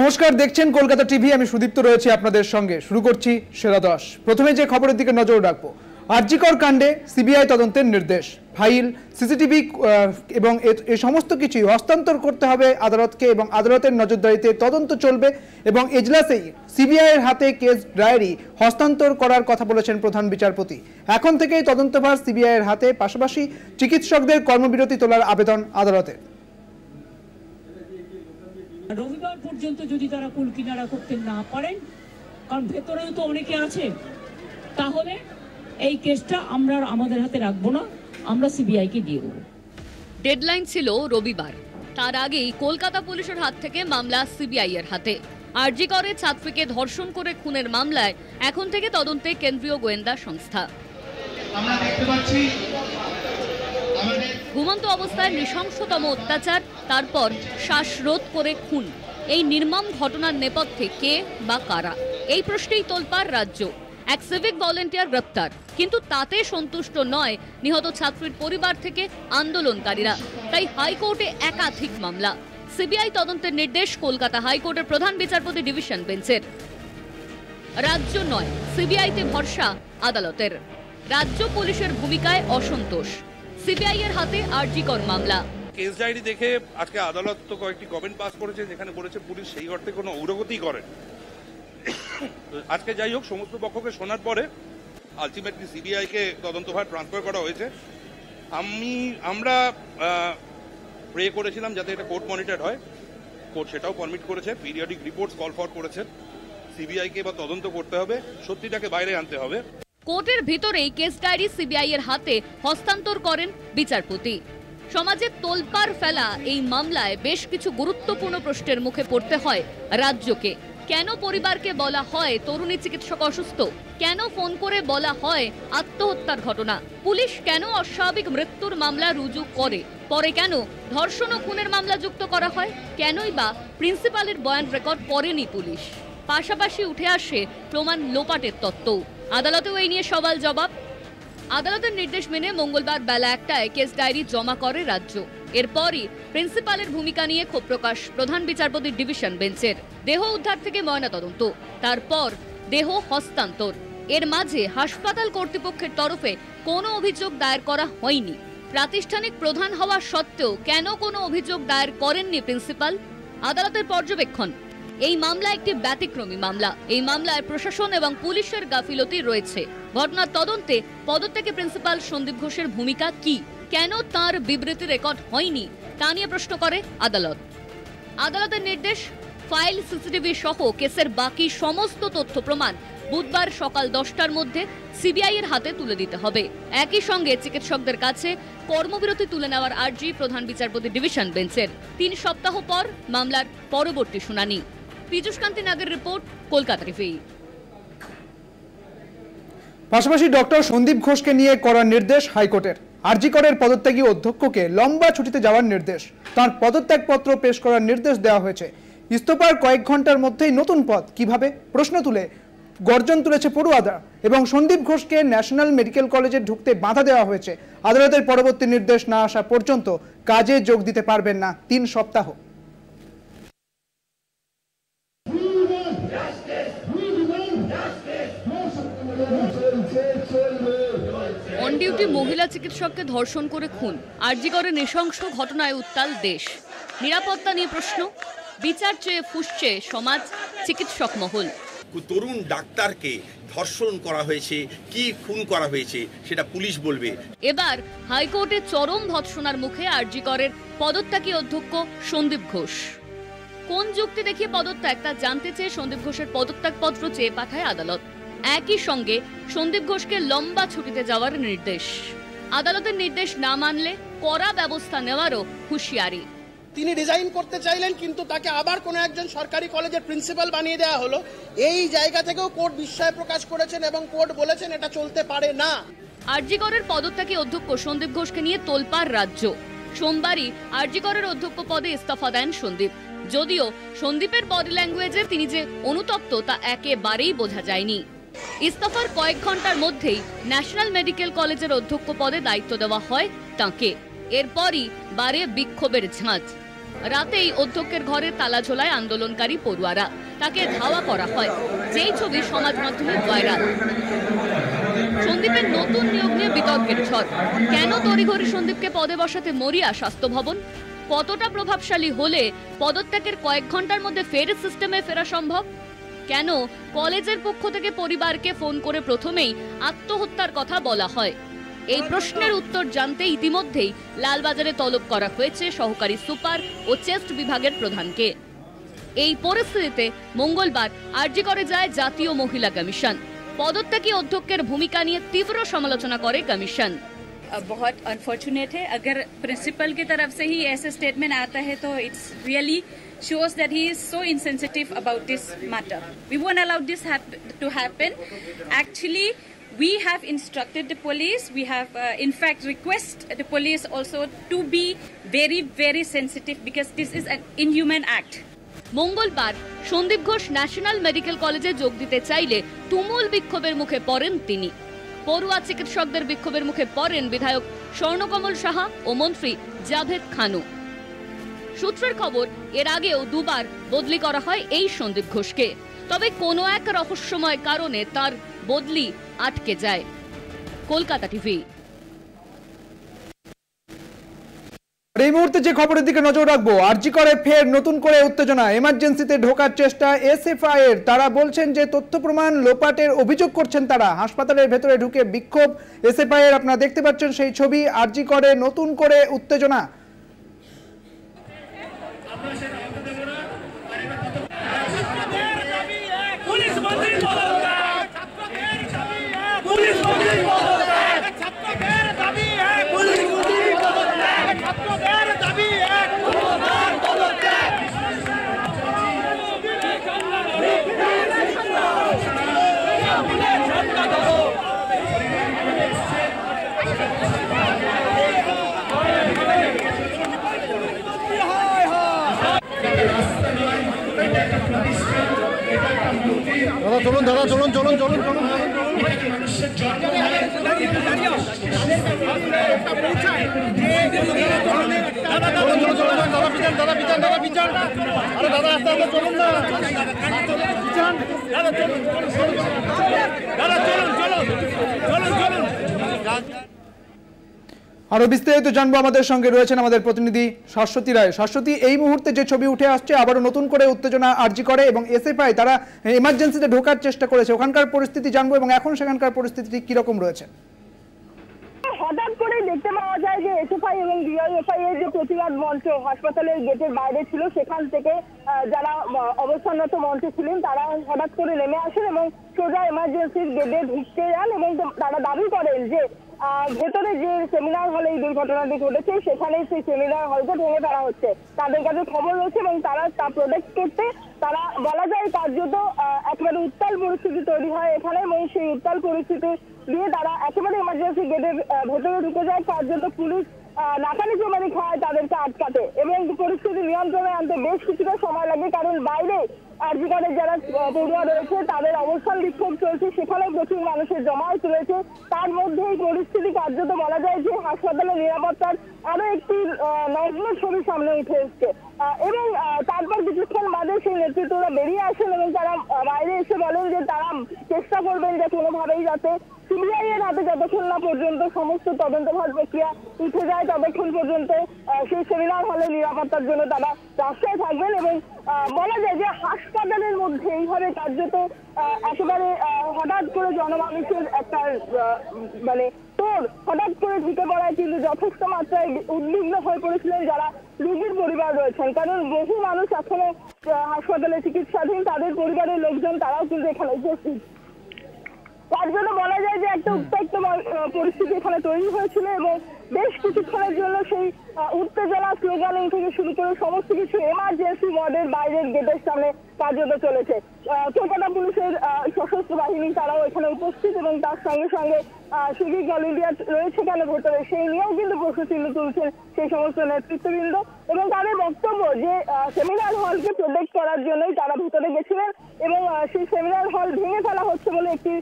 নমস্কার, দেখছেন কলকাতা টিভি। আমি সুদীপ্ত রয়েছি আপনাদের সঙ্গে। শুরু করছি সেরা 10। প্রথমে যে খবরের দিকে নজর রাখবো, আরজিকর কাণ্ডে সিবিআই তদন্তের নির্দেশ। ফাইল, সিসিটিভি এবং এই সমস্ত কিছুই হস্তান্তর করতে হবে আদালতকে এবং আদালতের নজরদারিতে তদন্ত চলবে এবং এজলাসেই সিবিআইয়ের হাতে কেস ডায়েরি হস্তান্তর করার কথা বলেছেন প্রধান বিচারপতি। এখন থেকেই তদন্তভার সিবিআইয়ের হাতে, পাশাপাশি চিকিৎসকদের কর্মবিরতি তোলার আবেদন আদালতের। রবিবার পর্যন্ত যদি তারা কুল কিনারা করতে না পারেন, কারণ ভেতরেও তো অনেকে আছে, তাহলে এই কেসটা আমরা আমাদের হাতে রাখবো না, আমরা সিবিআই কে দিয়ে দেবো। ডেডলাইন ছিল রবিবার, তার আগেই কলকাতা পুলিশের হাত থেকে মামলা সিবিআই এর হাতে। আরজি করে ছাত্রীকে ধর্ষণ করে খুনের মামলায় এখন থেকে তদন্তে কেন্দ্রীয় গোয়েন্দা সংস্থা। আমরা দেখতে পাচ্ছি ঘুমন্ত অবস্থায় নৃশংসতম অত্যাচার, তারপর শ্বাসরোধ করে খুন। এই নির্মম ঘটনার নেপথ্যে কে বা কারা, এই প্রশ্নেই তোলপাড় রাজ্য। এক সিভিক ভলেন্টিয়ার গ্রেপ্তার, কিন্তু তাতে সন্তুষ্ট নয় নিহত ছাত্রীর পরিবার থেকে আন্দোলনকারীরা। তাই হাইকোর্টে একাধিক মামলা। সিবিআই তদন্তের নির্দেশ কলকাতা হাইকোর্টের প্রধান বিচারপতি ডিভিশন বেঞ্চের। রাজ্য নয়, সিবিআইতে ভরসা আদালতের। রাজ্য পুলিশের ভূমিকায় অসন্তোষ। সিবিআই এর হাতে আরজিকর মামলা। কেস ডায়েরি দেখে আজকে আদালত তো কয়েকটি কমেন্ট পাস করেছে, যেখানে বলেছে পুলিশ সেই অর্থে কোনো অগ্রগতি করেন। আজকে যাই হোক, সমস্ত পক্ষকে শোনার পরে আলটিমেটলি সিবিআই কে তদন্তভার ট্রান্সফার করা হয়েছে। আমরা প্রে করেছিলাম যাতে এটা কোর্ট মনিটর হয়, কোর্ট সেটাও পারমিট করেছে। পিরিয়ডিক রিপোর্টস কল ফর করেছেন। সিবিআই কে এবার তদন্ত করতে হবে, সত্যিটাকে বাইরে আনতে হবে। কোর্টের ভিতরেই কেস ডায়েরি সিবিআই এর হাতে হস্তান্তর করেন বিচারপতি। সমাজে তোলপাড় ফেলা এই মামলায় বেশ কিছু গুরুত্বপূর্ণ প্রশ্নের মুখে পড়তে হয় রাজ্যকে। কেন পরিবারকে বলা হয় তরুণী চিকিৎসক অসুস্থ? কেন ফোন করে বলা হয় আত্মহত্যার ঘটনা? পুলিশ কেন অস্বাভাবিক মৃত্যুর মামলা রুজু করে? পরে কেন ধর্ষণ ও খুনের মামলা যুক্ত করা হয়? কেনই বা প্রিন্সিপালের বয়ান রেকর্ড করেনি পুলিশ? পাশাপাশি উঠে আসে প্রমাণ লোপাটের তত্ত্ব। আদালতেও এই নিয়ে সওয়াল জবাব। আদালতের নির্দেশ মেনে মঙ্গলবার বেলা 1টায় কেস ডায়েরি জমা করে রাজ্য। এরপরই প্রিন্সিপালের ভূমিকা নিয়ে ক্ষোভ প্রকাশ প্রধান বিচারপতির ডিভিশন বেঞ্চের। দেহ উদ্ধার থেকে ময়নাতদন্ত, তারপর দেহ হস্তান্তর। এর মাঝে হাসপাতাল কর্তৃপক্ষের তরফে কোনো অভিযোগ দায়ের করা হয়নি। প্রাতিষ্ঠানিক প্রধান হওয়া সত্ত্বেও কেন কোনো অভিযোগ দায়ের করেননি প্রিন্সিপাল? আদালতের পর্যবেক্ষণ, এই মামলা একটি ব্যতিক্রমী মামলা। এই মামলায় প্রশাসন এবং পুলিশের গাফিলতি রয়েছে। ঘটনার তদন্তে পদত্যাগে প্রিন্সিপাল সন্দীপ ঘোষের ভূমিকা কি? কেন তার বিবৃতি রেকর্ড হয়নি তা নিয়ে প্রশ্ন করে আদালত। আদালতের নির্দেশ, ফাইল, সিসিটিভি সহ কেসের বাকি সমস্ত তথ্য প্রমাণ বুধবার সকাল 10টার মধ্যে সিবিআই এর হাতে তুলে দিতে হবে। একই সঙ্গে চিকিৎসকদের কাছে কর্মবিরতি তুলে নেওয়ার আর্জি প্রধান বিচারপতি ডিভিশন বেঞ্চের। 3 সপ্তাহ পর মামলার পরবর্তী শুনানি। পীযূষ কান্তি নাগের রিপোর্ট, কলকাতা টিভি। পাশাপাশি ডক্টর সন্দীপ ঘোষকে নিয়ে করার নির্দেশ হাইকোর্টের। আরজিকরের পদত্যাগী অধ্যক্ষকে লম্বা ছুটিতে যাওয়ার নির্দেশ। তার পদত্যাগপত্র পেশ করার নির্দেশ দেওয়া হয়েছে। ইস্তফার কয়েক ঘন্টার মধ্যেই নতুন পদ কিভাবে, প্রশ্ন তুলে গর্জন তুলেছে পড়ুয়ারা। এবং সন্দীপ ঘোষকে ন্যাশনাল মেডিকেল কলেজে ঢুকতে বাধা দেওয়া হয়েছে। আদালতের পরবর্তী নির্দেশ না আসা পর্যন্ত কাজে যোগ দিতে পারবেন না 3 সপ্তাহ। অন ডিউটি মহিলা চিকিৎসককে ধর্ষণ করে খুন। আরজি করে নৃশংস ঘটনায় উত্তাল দেশ। নিরাপত্তা নিয়ে প্রশ্ন, বিচার চেয়ে ফুঁসছে সমাজ, চিকিৎসক মহল। তরুণ ডাক্তারকে ধর্ষণ করা হয়েছে, কি খুন করা হয়েছে সেটা পুলিশ বলবে। এবার হাইকোর্টে চরম ভৎসনার মুখে আরজি করের পদত্যাগী অধ্যক্ষ সন্দীপ ঘোষ। কোন যুক্তি দেখিয়ে পদত্যাগ তা জানতে চেয়ে সন্দীপ ঘোষের পদত্যাগপত্র চেয়ে পাঠায় আদালত। একই সঙ্গে সন্দীপ ঘোষকে লম্বা ছুটিতে যাওয়ার নির্দেশ। আদালতের নির্দেশ না মানলে কড়া ব্যবস্থা নেওয়ারও হুঁশিয়ারি। তিনি রিজাইন করতে চাইলেন, কিন্তু তাকে আবার কোনো একজন সরকারি কলেজের প্রিন্সিপাল বানিয়ে দেওয়া হলো। এই জায়গা থেকেও কোর্ট বিস্ময় প্রকাশ করেছেন এবং কোর্ট বলেছেন এটা চলতে পারে না। আরজি করের পদত্যাগী অধ্যক্ষ সন্দীপ ঘোষকে নিয়ে তোলপাড় রাজ্য। সোমবারই আরজি করের অধ্যক্ষ পদে ইস্তফা দেন সন্দীপ। যদিও সন্দীপের বডি ল্যাঙ্গুয়েজে তিনি যে অনুতপ্ত তা একেবারেই বোঝা যায়নি। ইস্তফার কয়েক ঘন্টার মধ্যেই ন্যাশনাল মেডিকেল কলেজের অধ্যক্ষ পদে দায়িত্ব দেওয়া হয় তাঁকে। এরপরই বাড়ে বিক্ষোভের ঝাঁজ। রাতেই অধ্যক্ষের ঘরে তালা ঝোলায় আন্দোলনকারী পড়ুয়ারা, তাকে ধাওয়া করা হয়, যেই ছবি সমাজ মাধ্যমে ভাইরাল। সন্দীপের নতুন নিয়োগ নিয়ে বিতর্কের ঝড়। কেন তড়িঘড়ি সন্দীপকে পদে বসাতে মরিয়া স্বাস্থ্য ভবন? কতটা প্রভাবশালী হলে পদত্যাগের কয়েক ঘন্টার মধ্যে ফের সিস্টেমে ফেরা সম্ভব? কেন কলেজের পক্ষ থেকে পরিবারকে ফোন করে প্রথমেই আত্মহত্যার কথা বলা হয়? এই প্রশ্নের উত্তর জানতে ইতিমধ্যেই লালবাজারে তলব করা হয়েছে সহকারী সুপার ও চেস্ট বিভাগের প্রধানকে। এই পরিস্থিতিতে মঙ্গলবার আরজি করে যায় জাতীয় মহিলা কমিশন। পদত্যাগী অধ্যক্ষের ভূমিকা নিয়ে তীব্র সমালোচনা করে কমিশন। बहुत अनफॉर्चुनेट है, अगर प्रिंसिपल की तरफ से ही ऐसे स्टेटमेंट आता है तो it's really shows that he is so insensitive about this matter. We won't allow this to happen. Actually, we have instructed the police, we have in fact request the police also to be very, very sensitive because this is an inhuman act. মঙ্গলবার Sandeep Ghosh national medical কলেজে যোগ দিতে চাইলে তুমুল বিক্ষোভের মুখে পড়েন তিনি। পড়ুয়া চিকিৎসকদের বিক্ষোভের মুখে পড়েন বিধায়ক স্বর্ণকমল সাহা ও মন্ত্রী জাভেদ খানু। সূত্রের খবর, এর আগেও দুবার বদলি করা হয় এই সন্দীপ ঘোষকে, তবে কোনো এক রহস্যময় কারণে তার বদলি আটকে যায়। কলকাতা টিভি। এই মুহূর্তে যে খবরের দিকে নজর রাখবো, আরজি করে ফের নতুন করে উত্তেজনা। এমার্জেন্সিতে ঢোকার চেষ্টা এসএফআই এর। তারা বলছেন যে তথ্য প্রমাণ লোপাটের অভিযোগ করছেন তারা। হাসপাতালের ভেতরে ঢুকে বিক্ষোভ এসএফআই এর। আপনারা দেখতে পাচ্ছেন সেই ছবি। আরজি করে নতুন করে উত্তেজনা। চলুন দাদা, চলুন চলুন চলুন চলুন। আরো বিস্তারিত জানবো, আমাদের সঙ্গে রয়েছেন আমাদের প্রতিনিধি শাশ্বতী রায়। শাশ্বতী, এই মুহূর্তে যে ছবি উঠে আসছে, আবারও নতুন করে উত্তেজনা আরজি করে এবং এসএফআই তারা এমার্জেন্সিতে ঢোকার চেষ্টা করেছে, ওখানকার পরিস্থিতি জানবো এবং এখন সেখানকার পরিস্থিতি কিরকম রয়েছে? হঠাৎ করে দেখতে পাওয়া যায় যে এসএফআই এবং ডিওএফআই এর যে প্রতিবাদ মঞ্চ হাসপাতালের গেটের বাইরে ছিল, সেখান থেকে যারা অবস্থানরত মঞ্চে ছিলেন তারা হঠাৎ করে নেমে আসেন এবং সোজা এমার্জেন্সির গেটে ঢুকতে যান এবং তারা দাবি করেন যে ভেতরে যে সেমিনার হলে এই দুর্ঘটনাটি ঘটেছে সেখানে সেই সেমিনার হলকে ভেঙে ফেলা হচ্ছে। তাদের কাছে খবর রয়েছে এবং তারা তা প্রোটেক্ট করতে তারা বলা যায় কার্যত একেবারে উত্তাল পরিস্থিতি তৈরি হয় এখানে এবং সেই উত্তাল পরিস্থিতি দিয়ে তারা একেবারে এমার্জেন্সি গেটের ভেতরে ঢুকে যায়। কার্যত পুলিশ নাকানি জমানি খায় তাদেরকে আটকাতে এবং পরিস্থিতি নিয়ন্ত্রণে আনতে বেশ কিছুটা সময় লাগে, কারণ বাইরে আরজি করের যারা পড়ুয়া রয়েছে তাদের অবস্থান বিক্ষোভ চলছে, সেখানে প্রচুর মানুষের জমায়েত রয়েছে। তার মধ্যে এই পরিস্থিতি কার্যত বলা যায় যে হাসপাতালের নিরাপত্তার আরো একটি নগ্ন ছবি সামনে উঠে এসছে এবং তারপর কিছুক্ষণ বাদে সেই নেতৃত্বরা বেরিয়ে আসেন এবং তারা বাইরে এসে বলেন যে তারা চেষ্টা করবেন যে কোনোভাবেই যাতে সিবিআই এর হাতে যতক্ষণ না পর্যন্ত সমস্ত তদন্তভার প্রক্রিয়া উঠে যায় ততক্ষণ পর্যন্ত সেই সেমিনার হলে নিরাপত্তার জন্য তারা রাস্তায় থাকবেন এবং বলা যায় যে হাসপাতালের মধ্যে এইভাবে কার্যত একেবারে হঠাৎ করে জনমানুষের একটা মানে তোর হঠাৎ করে ঢুকে পড়ায় কিন্তু যথেষ্ট মাত্রায় উদ্বিগ্ন হয়ে পড়েছিলেন যারা রোগীর পরিবার রয়েছেন, কারণ বহু মানুষ এখনো হাসপাতালে চিকিৎসাধীন, তাদের পরিবারের লোকজন তারাও কিন্তু এখানে উপস্থিত। তার জন্য বলা যায় যে একটা উত্তেক্ত পরিস্থিতি এখানে তৈরি হয়েছিল এবং বেশ কিছুক্ষণের জন্য সেই উত্তেজনা স্লোগানিং থেকে শুরু করে সমস্ত কিছু এমার্জেন্সি ওয়ার্ডের বাইরের গেটের সামনে কার্যত চলেছে। কলকাতা পুলিশের সশস্ত্র বাহিনী তারাও এখানে উপস্থিত এবং তার সঙ্গে সঙ্গে সিভিক ভলেন্টিয়ার রয়েছে কেন ভেতরে সেই নিয়েও কিন্তু প্রশ্নচিহ্ন তুলছেন সেই সমস্ত নেতৃত্ববৃন্দ এবং তাদের বক্তব্য যে সেমিনার হলকে প্রোটেক্ট করার জন্যই তারা ভেতরে গেছিলেন এবং সেই সেমিনার হল ভেঙে ফেলা হচ্ছে বলে একটি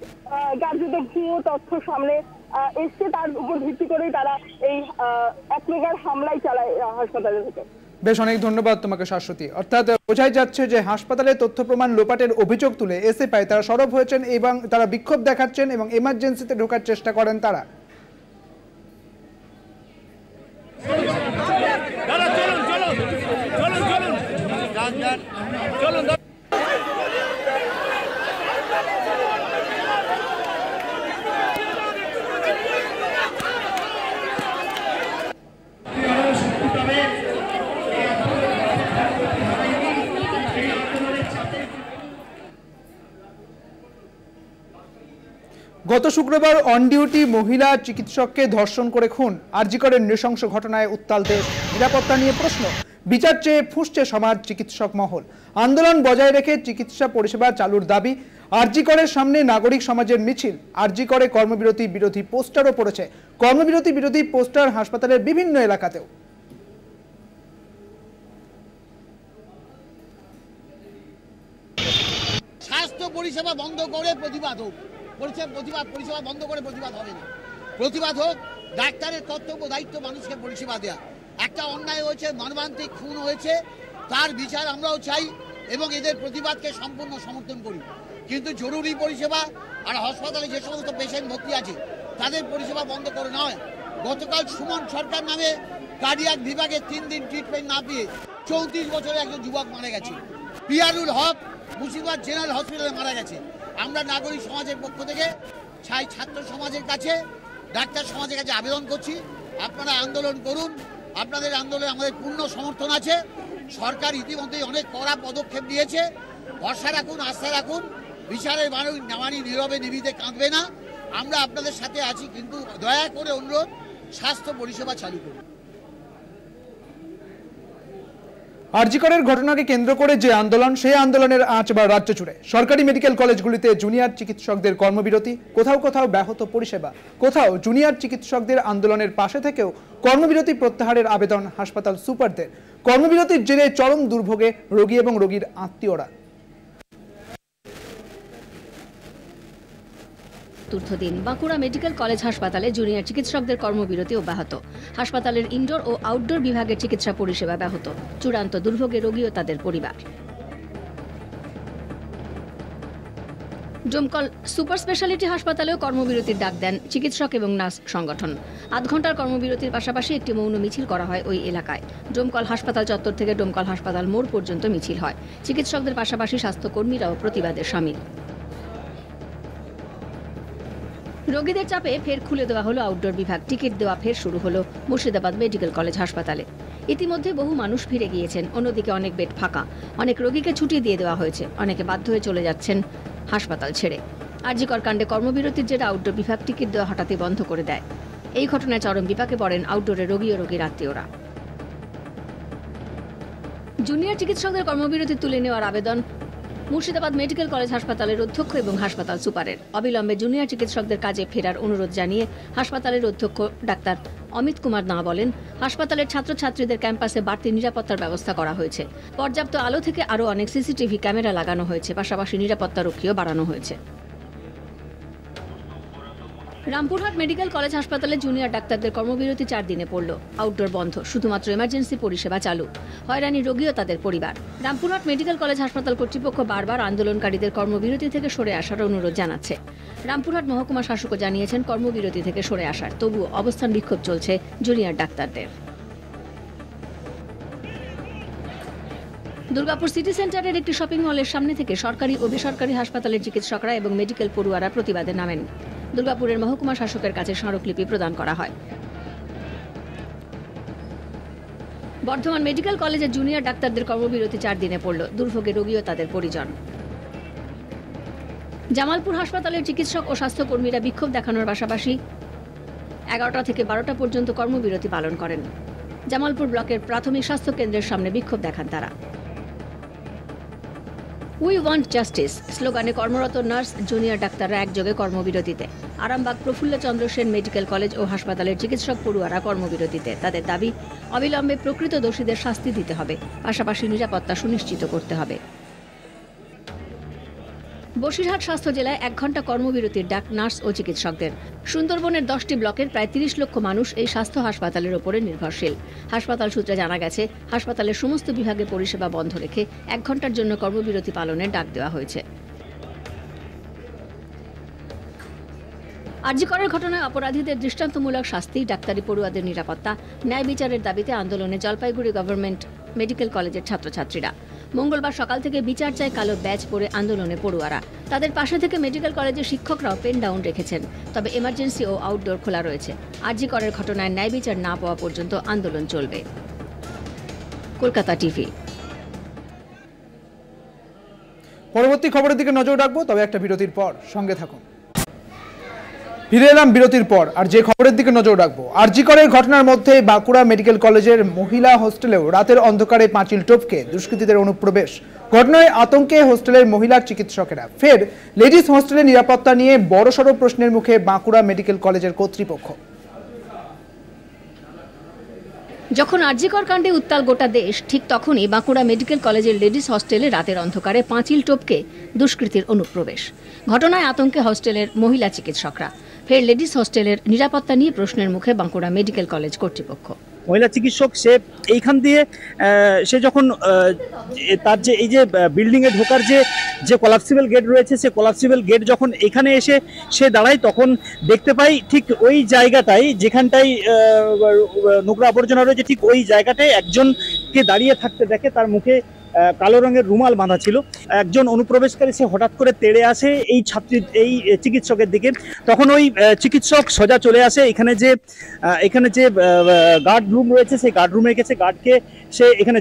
কার্যত ভুয়ো তথ্য সামনে এসছে, তার উপর ভিত্তি করেই তারা এই এক প্রকার হামলাই চালায় হাসপাতালের ভেতর। বেশ, অনেক ধন্যবাদ তোমাকে শাশ্বতী। অর্থাৎ বোঝাই যাচ্ছে যে হাসপাতালে তথ্য প্রমাণ লোপাটের অভিযোগ তুলে এসএফআই তারা সরব হয়েছেন এবং তারা বিক্ষোভ দেখাচ্ছেন এবং এমার্জেন্সিতে ঢোকার চেষ্টা করেন তারা। গত শুক্রবার অন ডিউটি মহিলা চিকিৎসককে ধর্ষণ করে খুন, আরজি করের নৃশংস ঘটনায় উত্তাল দেশ, নিরাপত্তা নিয়ে প্রশ্ন, বিচার চেয়ে ফুঁসছে সমাজ চিকিৎসক মহল, আন্দোলন বজায় রেখে চিকিৎসা পরিষেবা চালুর দাবি, আরজি করের সামনে নাগরিক সমাজের মিছিল, আরজি করে কর্মবিরতি বিরোধী পোস্টারও পড়েছে, কর্মবিরতি বিরোধী পোস্টার হাসপাতালের বিভিন্ন এলাকাতেও। স্বাস্থ্য পরিষেবা বন্ধ করে প্রতিবাদ হোক, পরিষেবা বন্ধ করে প্রতিবাদ হবে না। প্রতিবাদ হোক, ডাক্তারের কর্তব্য দায়িত্ব মানুষকে পরিষেবা দেওয়া। একটা অন্যায় হয়েছে, মর্মান্তিক খুন হয়েছে, তার বিচার আমরাও চাই এবং এদের প্রতিবাদকে সম্পূর্ণ সমর্থন করি। কিন্তু জরুরি পরিষেবা আর হাসপাতালে যে সমস্ত পেশেন্ট ভর্তি আছে তাদের পরিষেবা বন্ধ করে নয়। গতকাল সুমন সরকার নামে কার্ডিয়াক বিভাগে 3 দিন ট্রিটমেন্ট না পেয়ে 34 বছরে একজন যুবক মারা গেছে। পিয়ারুল হক মুর্শিদাবাদ জেনারেল হসপিটালে মারা গেছে। আমরা নাগরিক সমাজের পক্ষ থেকে ছাত্র সমাজের কাছে, ডাক্তার সমাজের কাছে আবেদন করছি, আপনারা আন্দোলন করুন। আপনাদের আন্দোলনে আমাদের পূর্ণ সমর্থন আছে। সরকার ইতিমধ্যেই অনেক কড়া পদক্ষেপ নিয়েছে। ভরসা রাখুন, আস্থা রাখুন, বিচারের বাণী নীরবে নিভৃতে কাঁদবে না। আমরা আপনাদের সাথে আছি, কিন্তু দয়া করে অনুরোধ, স্বাস্থ্য পরিষেবা চালু করুন। আরজি করের ঘটনাকে কেন্দ্র করে যে আন্দোলন, সেই আন্দোলনের আঁচ বা রাজ্য জুড়ে সরকারি মেডিকেল কলেজগুলিতে জুনিয়র চিকিৎসকদের কর্মবিরতি, কোথাও কোথাও ব্যাহত পরিষেবা, কোথাও জুনিয়র চিকিৎসকদের আন্দোলনের পাশে থেকেও কর্মবিরতি প্রত্যাহারের আবেদন হাসপাতাল সুপারদের। কর্মবিরতির জেরে চরম দুর্ভোগে রোগী এবং রোগীর আত্মীয়রা। চতুর্থ দিন বাঁকুড়া মেডিকেল কলেজ হাসপাতালে জুনিয়র চিকিৎসকদের কর্মবিরতি অব্যাহত। হাসপাতালের ইনডোর ও আউটডোর বিভাগের চিকিৎসা পরিষেবা ব্যাহত, চূড়ান্ত দুর্ভোগে রোগী ও তাদের পরিবার। ডোমকল সুপার স্পেশালিটি হাসপাতালেও কর্মবিরতির ডাক দেন চিকিৎসক এবং নার্স সংগঠন। 8 ঘন্টার কর্মবিরতির পাশাপাশি একটি মৌন মিছিল করা হয় ওই এলাকায়। ডোমকল হাসপাতাল চত্বর থেকে ডোমকল হাসপাতাল মোড় পর্যন্ত মিছিল হয়। চিকিৎসকদের পাশাপাশি স্বাস্থ্যকর্মীরাও প্রতিবাদে সামিল। রোগীদের চাপে ফের খুলে দেওয়া হলো আউটডোর বিভাগ, টিকিট দেওয়া ফের শুরু হলো মুর্শিদাবাদ মেডিকেল কলেজ হাসপাতালে। ইতিমধ্যে বহু মানুষ ফিরে গিয়েছেন, অন্যদিকে অনেক বেড ফাঁকা, অনেক রোগীকে ছুটি দিয়ে দেওয়া হয়েছে, অনেকে বাধ্য হয়ে চলে যাচ্ছেন হাসপাতাল ছেড়ে। আরজি কর কাণ্ডে কর্মবিরতির জেরে আউটডোর বিভাগ টিকিট দেওয়া হঠাৎই বন্ধ করে দেয়। এই ঘটনায় চরম বিপাকে পড়েন আউটডোরে রোগী ও রোগীর আত্মীয়রা। জুনিয়র চিকিৎসকদের কর্মবিরতি তুলে নেওয়ার আবেদন মুর্শিদাবাদ মেডিকেল কলেজ হাসপাতালের অধ্যক্ষ এবং হাসপাতাল সুপারের। অবিলম্বে জুনিয়র চিকিৎসকদের কাজে ফেরার অনুরোধ জানিয়ে হাসপাতালের অধ্যক্ষ ডাক্তার অমিত কুমার না বলেন, হাসপাতালের ছাত্রছাত্রীদের ক্যাম্পাসে বাড়তি নিরাপত্তার ব্যবস্থা করা হয়েছে। পর্যাপ্ত আলো থেকে আরও অনেক সিসিটিভি ক্যামেরা লাগানো হয়েছে, পাশাপাশি নিরাপত্তা রক্ষীও বাড়ানো হয়েছে। রামপুরহাট মেডিকেল কলেজ হাসপাতালে জুনিয়র ডাক্তারদের কর্মবিরতি 4 দিনে পড়ল। আউটডোর বন্ধ, শুধুমাত্র এমার্জেন্সি পরিষেবা চালু, হয়রানি রোগী ও তাদের পরিবার। রামপুরহাট মেডিকেল কলেজ হাসপাতাল কর্তৃপক্ষ বারবার আন্দোলনকারীদের কর্মবিরতি থেকে সরে আসার অনুরোধ জানাচ্ছে। রামপুরহাট মহকুমা শাসকও জানিয়েছেন কর্মবিরতি থেকে সরে আসার, তবুও অবস্থান বিক্ষোভ চলছে জুনিয়র ডাক্তারদের। দুর্গাপুর সিটি সেন্টারের একটি শপিং মলের সামনে থেকে সরকারি ও বেসরকারি হাসপাতালের চিকিৎসকরা এবং মেডিকেল পড়ুয়ারা প্রতিবাদে নামেন। দুর্গাপুরের মহকুমা শাসকের কাছে স্মারকলিপি প্রদান করা হয়। বর্ধমান মেডিকেল কলেজের জুনিয়র ডাক্তারদের কর্মবিরতি 4 দিনে পড়ল, দুর্ভোগে রোগী ও তাদের পরিজন। জামালপুর হাসপাতালের চিকিৎসক ও স্বাস্থ্যকর্মীরা বিক্ষোভ দেখানোর পাশাপাশি 11টা থেকে 12টা পর্যন্ত কর্মবিরতি পালন করেন। জামালপুর ব্লকের প্রাথমিক স্বাস্থ্য কেন্দ্রের সামনে বিক্ষোভ দেখান তারা। উই ওয়ান্ট জাস্টিস স্লোগানে কর্মরত নার্স, জুনিয়র ডাক্তাররা একযোগে কর্মবিরতিতে। আরামবাগ প্রফুল্লচন্দ্র সেন মেডিকেল কলেজ ও হাসপাতালের চিকিৎসক পড়ুয়ারা কর্মবিরতিতে। তাদের দাবি, অবিলম্বে প্রকৃত দোষীদের শাস্তি দিতে হবে, পাশাপাশি নিরাপত্তা সুনিশ্চিত করতে হবে। বসিরহাট স্বাস্থ্য জেলায় 1 ঘন্টা কর্মবিরতির ডাক নার্স ও চিকিৎসকদের। সুন্দরবনের 10টি ব্লকের প্রায় 30 লক্ষ মানুষ এই স্বাস্থ্য হাসপাতালের উপরে নির্ভরশীল। হাসপাতাল সূত্রে জানা গেছে, হাসপাতালের সমস্ত বিভাগে পরিষেবা বন্ধ রেখে 1 ঘন্টার জন্য কর্মবিরতি পালনের ডাক দেওয়া হয়েছে। আরজি করের ঘটনায় অপরাধীদের দৃষ্টান্তমূলক শাস্তি, ডাক্তারি পড়ুয়াদের নিরাপত্তা, ন্যায় বিচারের দাবিতে আন্দোলনে জলপাইগুড়ি গভর্নমেন্ট মেডিকেল কলেজের ছাত্রছাত্রীরা। মঙ্গলবার সকাল থেকে বিচার চায় কালো ব্যাজ পরে আন্দোলনে পড়ুয়ারা। তাদের পাশে থেকে মেডিকেল কলেজের শিক্ষকরাও পেন ডাউন রেখেছেন, তবে এমার্জেন্সি ও আউটডোর খোলা রয়েছে। আরজি করের ঘটনায় ন্যায় বিচার না পাওয়া পর্যন্ত আন্দোলন চলবে। কলকাতা টিভি। পরবর্তী খবরের দিকে নজর রাখবো, তবে একটা বিরতির পর সঙ্গে থাকুন। ফিরে এলাম বিরতির পর, আর যে খবরের দিকে নজর রাখবো, আরজি করের ঘটনার মধ্যে বাঁকুড়া মেডিকেল কলেজের মহিলা হোস্টেলেও রাতের অন্ধকারে পাঁচিল টপকে দুষ্কৃতীদের অনুপ্রবেশ। ঘটনায় আতঙ্কে হোস্টেলের মহিলা চিকিৎসকেরা। ফের লেডিস হোস্টেলের নিরাপত্তা নিয়ে বড়সড় প্রশ্নের মুখে বাঁকুড়া মেডিকেল কলেজের কর্তৃপক্ষ। যখন আরজিকর কাণ্ডে উত্তাল গোটা দেশ, ঠিক তখনই বাঁকুড়া মেডিকেল কলেজের লেডিস হোস্টেলে রাতের অন্ধকারে পাঁচিল টপকে দুষ্কৃতীর অনুপ্রবেশ। ঘটনায় আতঙ্কে হোস্টেলের মহিলা চিকিৎসকরা। ফের লেডিস হোস্টেলের নিরাপত্তা নিয়ে প্রশ্নের মুখে বাঁকুড়া মেডিকেল কলেজ কর্তৃপক্ষ। মহিলা চিকিৎসক সে এইখান দিয়ে সে যখন তার যে এই যে বিল্ডিংয়ে ঢোকার যে কোলাপসিবল গেট রয়েছে, সে কোলাপসিবল গেট যখন এখানে এসে সে দাঁড়ায়, তখন দেখতে পাই ঠিক ওই জায়গাটাই, যেখানটায় নোংরা আবর্জনা রয়েছে, ঠিক ওই জায়গাটায় একজনকে দাঁড়িয়ে থাকতে দেখে। তার মুখে কালো রঙের রুমাল বাঁধা ছিল। একজন অনুপ্রবেশকারী সে হঠাৎ করে তেড়ে আসে এই চিকিৎসকের দিকে। তখন ওই চিকিৎসক সোজা চলে আসে এখানে যে গার্ড রুম রয়েছে, সেই গার্ড রুমে গেছে। গার্ডকে সে এখানে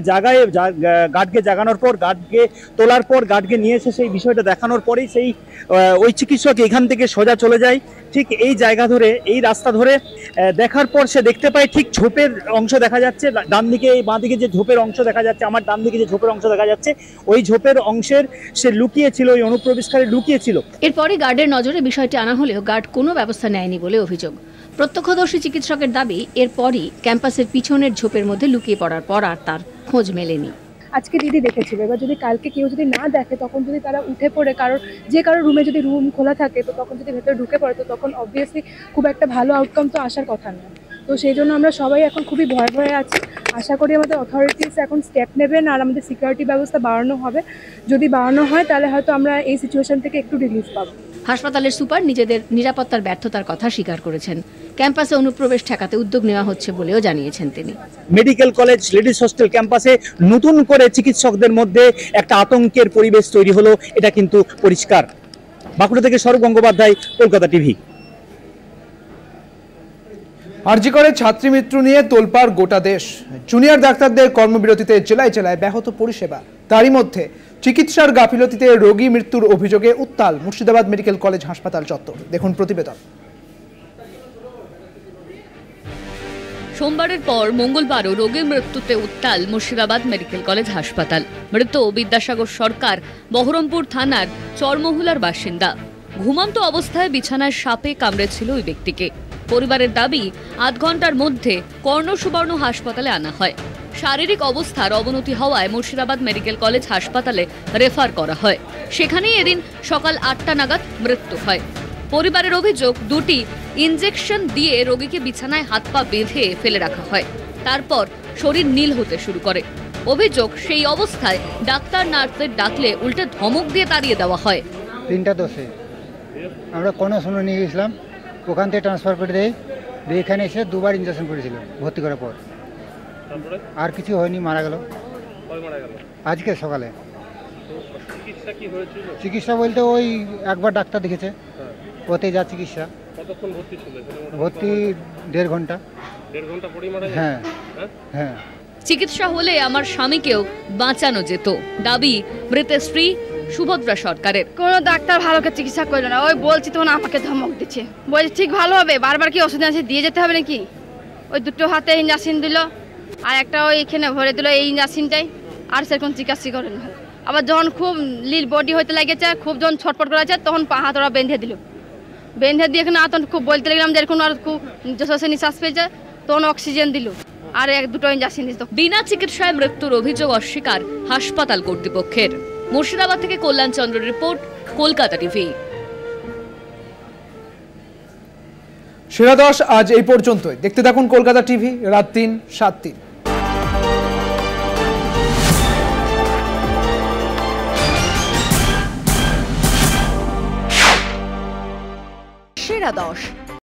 গার্ডকে জাগানোর পর, গার্ডকে তোলার পর, গার্ডকে নিয়ে এসে সেই বিষয়টা দেখানোর পরেই ওই চিকিৎসক এখান থেকে সোজা চলে যায়। ঠিক এই জায়গা ধরে, এই রাস্তা ধরে দেখার পর সে দেখতে পায় ঠিক ঝোপের অংশ দেখা যাচ্ছে। ডান দিকে, বাঁ দিকে যে ঝোপের অংশ দেখা যাচ্ছে, আমার ডান দিকে যে ঝোপের অংশ দেখা যাচ্ছে, ওই ঝোপের অংশের সে লুকিয়েছিল, ওই অনুপ্রবেশকারী লুকিয়েছিল। এরপরই গার্ডের নজরে বিষয়টি আনা হলেও গার্ড কোনো ব্যবস্থা নেয়নি বলে অভিযোগ। প্রত্যক্ষদর্শী চিকিৎসকের দাবি, এরপরই ক্যাম্পাসের পিছনের ঝোপের মধ্যে লুকিয়ে পড়ার পর আর তার খোঁজ মেলেনি। আজকে দিদি দেখেছিল, এবার যদি কালকে কেউ যদি না দেখে, তখন যদি তারা উঠে পড়ে কারোর রুমে যদি রুম খোলা থাকে, তো তখন যদি ভেতরে ঢুকে পড়ে, তো তখন অবভিয়াসলি খুব একটা ভালো আউটকাম তো আসার কথা নয়। তো সেই জন্য আমরা সবাই এখন খুবই ভয়ে আছি। আশা করি আমাদের অথরিটিস এখন স্টেপ নেবেন আর আমাদের সিকিউরিটি ব্যবস্থা বাড়ানো হবে। যদি বাড়ানো হয় তাহলে হয়তো আমরা এই সিচুয়েশন থেকে একটু রিলিফ পাবো। হাসপাতালের সুপার নিজেদের নিরাপত্তার ব্যর্থতার কথা স্বীকার করেছেন। ক্যাম্পাসে অনুপ্রবেশ ঠেকাতে উদ্যোগ নেওয়া হচ্ছে বলেও জানিয়েছেন তিনি। মেডিকেল কলেজ লেডিস হোস্টেল ক্যাম্পাসে নতুন করে চিকিৎসকদের মধ্যে একটা আতঙ্কের পরিবেশ তৈরি হলো, এটা কিন্তু পরিষ্কার। বাঁকুড়া থেকে স্বরূপ গঙ্গোপাধ্যায়, কলকাতা টিভি। আরজি করের ছাত্রী মৃত্যু নিয়ে তোলপাড় গোটা দেশ। জুনিয়র ডাক্তারদের কর্মবিরতিতে জেলায় জেলায় ব্যাহত পরিষেবা। তারই মধ্যে চিকিৎসার গাফিলতিতে রোগী মৃত্যুর অভিযোগে উত্তাল মুর্শিদাবাদ মেডিকেল কলেজ হাসপাতাল চত্বর। দেখুন প্রতিবেদন। সোমবারের পর মঙ্গলবারও রোগীর মৃত্যুতে উত্তাল মুর্শিদাবাদ মেডিকেল কলেজ হাসপাতাল। মৃত বিদ্যাসাগর সরকার, বহরমপুর থানার চরমহুলার বাসিন্দা। ঘুমন্ত অবস্থায় বিছানায় সাপে কামড়েছিল ওই ব্যক্তিকে। পরিবারের দাবি, আধ ঘন্টার মধ্যে কর্ণসুবর্ণ হাসপাতালে আনা হয়। শারীরিক অবস্থার অবনতি হওয়ায় মুর্শিদাবাদ মেডিকেল কলেজ হাসপাতালে রেফার করা হয়। সেখানেই এদিন সকাল 8টা নাগাদ মৃত্যু হয়। পরিবারের অভিযোগ, দুটি ইনজেকশন দিয়ে রোগীকে বিছানায় হাত পা বেঁধে ফেলে রাখা হয়। তারপর শরীর নীল হতে শুরু করে। অভিযোগ, সেই অবস্থায় ডাক্তার নার্সদের ডাকলে উল্টে ধমক দিয়ে তাড়িয়ে দেওয়া হয়। 3টা 10-এ আমরা কর্ণসুবর্ণ নিয়ে গেছিলাম, ওখান থেকে ট্রান্সফার করে দেয়। এখানে এসে 2বার ইনজেকশন করেছিল ভর্তি করার পর। আর কিছু হয়নি, মারা গেল আজকে সকালে। চিকিৎসা বলতে ওই একবার ডাক্তার দেখেছে, ওতে যা চিকিৎসা। ভর্তি 1.5 ঘন্টা। হ্যাঁ হ্যাঁ। চিকিৎসা হলে আমার স্বামীকেও বাঁচানো যেত, দাবি মৃতের স্ত্রী সুভদ্রা সরকারের। কোনো ডাক্তার ভালো করে চিকিৎসা করলো না, ওই বলছি তখন আমাকে ধমক দিচ্ছে, বলছে ঠিক ভালো হবে, বারবার কি ওষুধ আছে দিয়ে যেতে হবে নাকি। ওই দুটো হাতে ইঞ্জেকশন দিল, আর একটা ওই এখানে ভরে দিল এই ইঞ্জেকশনটাই, আর সেরকম চিকিৎসা করেন ভালো। আবার যখন খুব লিল বডি হইতে লেগেছে, খুব যখন ছটপট করেছে, তখন পা হাত ওরা বেঁধে দিল। বেঁধে দিয়ে এখানে তখন খুব বলতে লাগলাম যে এরকম আর খুব জোশে নিঃশ্বাস পেয়েছে, তখন অক্সিজেন দিল আর 1-2 ইঞ্জেকশন দিল। বিনা চিকিৎসায় মৃত্যুর অভিযোগ অস্বীকার হাসপাতাল কর্তৃপক্ষের। মুর্শিদাবাদ থেকে কল্যাণ চন্দ্র রিপোর্ট, কলকাতা টিভি। সেরা 10 আজ এই পর্যন্তই। দেখতে থাকুন কলকাতা টিভি, রাত 3, 7 3। সেরা 10